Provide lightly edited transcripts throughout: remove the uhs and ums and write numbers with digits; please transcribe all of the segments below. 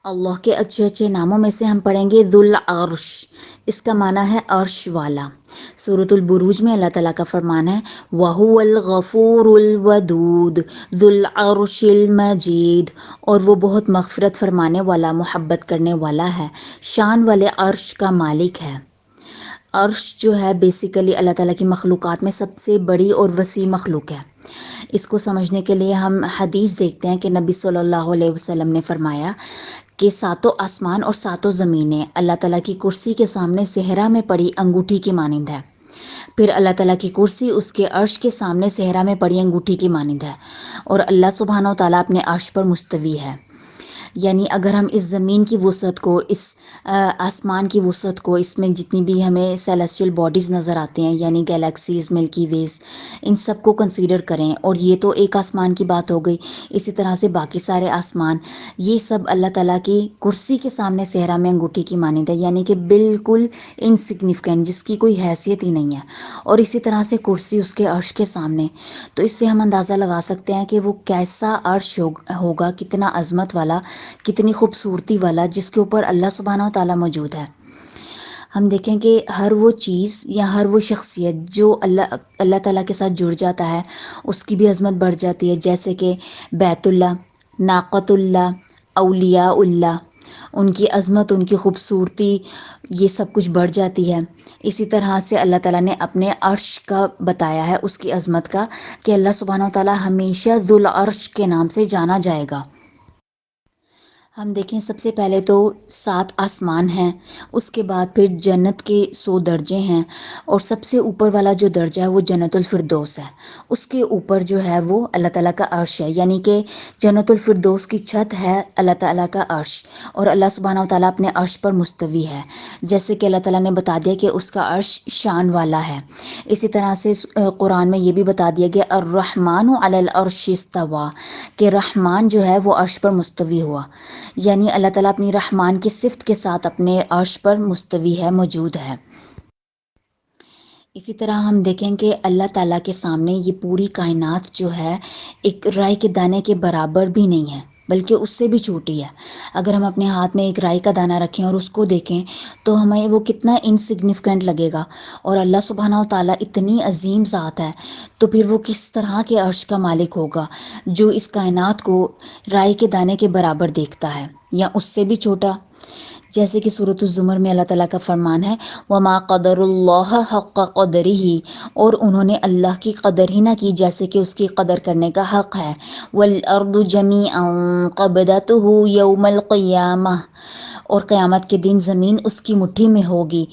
اللہ کے اچھے اچھے ناموں میں سے ہم پڑھیں گے ذو العرش، اس کا معنی ہے عرش والا۔ سورۃ البروج میں اللہ تعالیٰ کا فرمان ہے وَهُوَ الْغَفُورُ الْوَدُودُ ذُو الْعَرْشِ الْمَجِيدُ، اور وہ بہت مغفرت فرمانے والا، محبت کرنے والا ہے، شان والے عرش کا مالک ہے۔ عرش جو ہے بیسیکلی اللہ تعالیٰ کی مخلوقات میں سب سے بڑی اور وسیع مخلوق ہے۔ اس کو سمجھنے کے لیے ہم حدیث دیکھتے ہیں کہ نبی صلی اللہ علیہ وسلم نے فرمایا کہ ساتوں آسمان اور ساتوں زمینیں اللہ تعالیٰ کی کرسی کے سامنے صحرا میں پڑی انگوٹھی کی مانند ہے، پھر اللہ تعالیٰ کی کرسی اس کے عرش کے سامنے صحرا میں پڑی انگوٹھی کی مانند ہے، اور اللہ سبحانہ و تعالیٰ اپنے عرش پر مستوی ہے۔ یعنی اگر ہم اس زمین کی وسعت کو، اس آسمان کی وسعت کو، اس میں جتنی بھی ہمیں سیلیسٹیل باڈیز نظر آتے ہیں یعنی گیلیکسیز، ملکی ویز، ان سب کو کنسیڈر کریں، اور یہ تو ایک آسمان کی بات ہو گئی، اسی طرح سے باقی سارے آسمان، یہ سب اللہ تعالیٰ کی کرسی کے سامنے صحرا میں انگوٹھی کی مانند ہے، یعنی کہ بالکل انسگنیفیکنٹ، جس کی کوئی حیثیت ہی نہیں ہے، اور اسی طرح سے کرسی اس کے عرش کے سامنے۔ تو اس سے ہم اندازہ لگا سکتے ہیں کہ وہ کیسا عرش ہوگا، کتنا عظمت والا، کتنی خوبصورتی والا، جس کے اوپر اللہ سبحانہ و تعالیٰ موجود ہے۔ ہم دیکھیں کہ ہر وہ چیز یا ہر وہ شخصیت جو اللہ تعالیٰ کے ساتھ جڑ جاتا ہے، اس کی بھی عظمت بڑھ جاتی ہے، جیسے کہ بیت اللہ، ناقۃ اللہ، اولیاء اللہ، ان کی عظمت، ان کی خوبصورتی، یہ سب کچھ بڑھ جاتی ہے۔ اسی طرح سے اللہ تعالیٰ نے اپنے عرش کا بتایا ہے، اس کی عظمت کا، کہ اللہ سبحانہ و تعالیٰ ہمیشہ ذو العرش کے نام سے جانا جائے گا۔ ہم دیکھیں سب سے پہلے تو 7 آسمان ہیں، اس کے بعد پھر جنت کے 100 درجے ہیں، اور سب سے اوپر والا جو درجہ ہے وہ جنت الفردوس ہے، اس کے اوپر جو ہے وہ اللہ تعالیٰ کا عرش ہے، یعنی کہ جنت الفردوس کی چھت ہے اللہ تعالیٰ کا عرش، اور اللہ سبحانہ و تعالیٰ اپنے عرش پر مستوی ہے، جیسے کہ اللہ تعالیٰ نے بتا دیا کہ اس کا عرش شان والا ہے۔ اسی طرح سے قرآن میں یہ بھی بتا دیا گیا الرحمن علی العرش استوی، کہ رحمان جو ہے وہ عرش پر مستوی ہوا، یعنی اللہ تعالیٰ اپنی رحمان کی صفت کے ساتھ اپنے عرش پر مستوی ہے، موجود ہے۔ اسی طرح ہم دیکھیں کہ اللہ تعالیٰ کے سامنے یہ پوری کائنات جو ہے ایک رائے کے دانے کے برابر بھی نہیں ہے، بلکہ اس سے بھی چھوٹی ہے۔ اگر ہم اپنے ہاتھ میں ایک رائے کا دانہ رکھیں اور اس کو دیکھیں تو ہمیں وہ کتنا انسگنیفیکنٹ لگے گا، اور اللہ سبحانہ و تعالیٰ اتنی عظیم ذات ہے، تو پھر وہ کس طرح کے عرش کا مالک ہوگا جو اس کائنات کو رائے کے دانے کے برابر دیکھتا ہے یا اس سے بھی چھوٹا۔ جیسے کہ سورۃ الزمر میں اللہ تعالیٰ کا فرمان ہے وَمَا قَدَرُ اللَّهَ حَقَّ قَدْرِهِ، اور انہوں نے اللہ کی قدر ہی نہ کی جیسے کہ اس کی قدر کرنے کا حق ہے۔ وَالْأَرْضُ جَمِيعًا قَبْضَتُهُ يَوْمَ الْقِيَامَةِ، اور قیامت کے دن زمین اس کی مٹھی میں ہوگی۔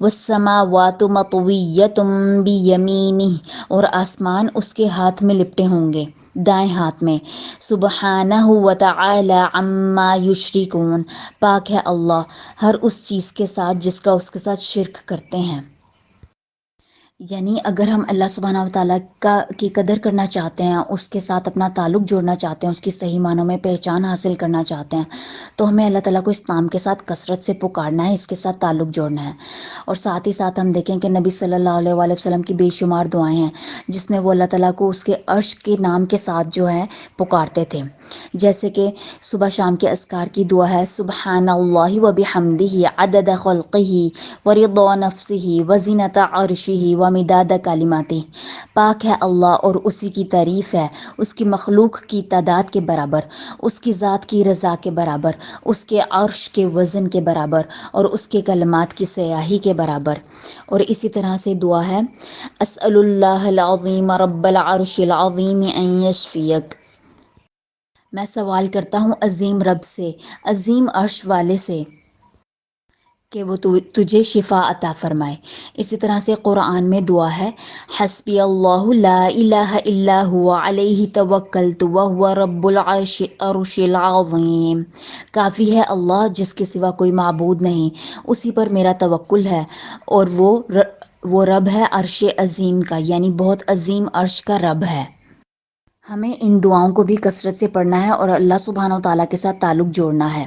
وَالسَّمَاوَاتُ مَطْوِيَّةٌ بِيَمِينِهِ، اور آسمان اس کے ہاتھ میں لپٹے ہوں گے، دائیں ہاتھ میں۔ سبحانہ وتعالی عما یشرکون، پاک ہے اللہ ہر اس چیز کے ساتھ جس کا اس کے ساتھ شرک کرتے ہیں۔ یعنی اگر ہم اللہ سبحانہ و تعالیٰ کی قدر کرنا چاہتے ہیں، اس کے ساتھ اپنا تعلق جوڑنا چاہتے ہیں، اس کی صحیح معنوں میں پہچان حاصل کرنا چاہتے ہیں، تو ہمیں اللہ تعالیٰ کو اس نام کے ساتھ کثرت سے پکارنا ہے، اس کے ساتھ تعلق جوڑنا ہے۔ اور ساتھ ہی ساتھ ہم دیکھیں کہ نبی صلی اللہ علیہ وآلہ وسلم کی بے شمار دعائیں ہیں جس میں وہ اللہ تعالیٰ کو اس کے عرش کے نام کے ساتھ جو ہے پکارتے تھے، جیسے کہ صبح شام کے اذکار کی دعا ہے سبحان اللہ وبحمدہ عدد خلقہ ورضا نفسہ وزنۃ عرشہ ومداد کلماتہ، پاک ہے اللہ اور اسی کی تعریف ہے اس کی مخلوق کی تعداد کے برابر، اس کی ذات کی رضا کے برابر، اس کے عرش کے وزن کے برابر، اور اس کے کلمات کی سیاہی کے برابر۔ اور اسی طرح سے دعا ہے اسأل اللہ العظیم رب العرش العظیم ان یشفیک، میں سوال کرتا ہوں عظیم رب سے، عظیم عرش والے سے، کہ وہ تجھے شفا عطا فرمائے۔ اسی طرح سے قرآن میں دعا ہے حسبی اللہ لا الہ الا هو علیہ توکلت وہو رب العرش العظیم، کافی ہے اللہ جس کے سوا کوئی معبود نہیں، اسی پر میرا توکل ہے، اور وہ رب ہے عرش عظیم کا، یعنی بہت عظیم عرش کا رب ہے۔ ہمیں ان دعاؤں کو بھی کثرت سے پڑھنا ہے اور اللہ سبحانہ و تعالیٰ کے ساتھ تعلق جوڑنا ہے۔